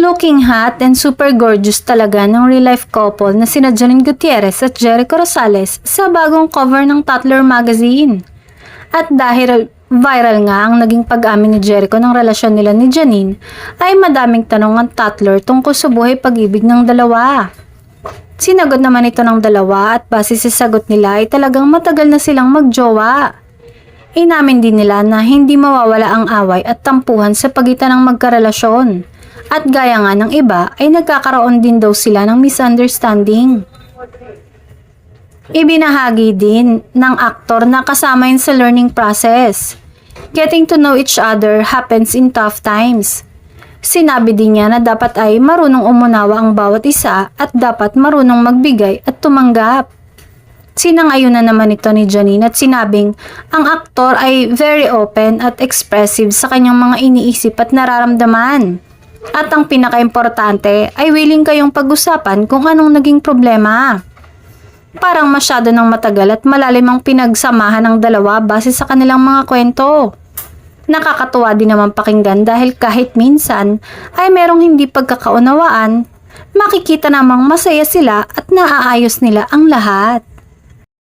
Looking hot and super gorgeous talaga ng real-life couple na sina Janine Gutierrez at Jericho Rosales sa bagong cover ng Tatler magazine. At dahil viral nga ang naging pag-amin ni Jericho ng relasyon nila ni Janine, ay madaming tanong ang Tatler tungkol sa buhay pag-ibig ng dalawa. Sinagot naman ito ng dalawa at base sa sagot nila ay talagang matagal na silang magjowa. Inamin din nila na hindi mawawala ang away at tampuhan sa pagitan ng magkarelasyon. At gaya nga ng iba ay nagkakaroon din daw sila ng misunderstanding. Ibinahagi din ng aktor na kasama yun sa learning process. Getting to know each other happens in tough times. Sinabi din niya na dapat ay marunong umunawa ang bawat isa at dapat marunong magbigay at tumanggap. Sinangayunan naman ito ni Janine at sinabing ang aktor ay very open at expressive sa kanyang mga iniisip at nararamdaman. At ang pinaka-importante ay willing kayong pag-usapan kung anong naging problema. Parang masyado ng matagal at malalim ang pinagsamahan ng dalawa base sa kanilang mga kwento. Nakakatuwa din naman pakinggan dahil kahit minsan ay merong hindi pagkakaunawaan, makikita namang masaya sila at naaayos nila ang lahat.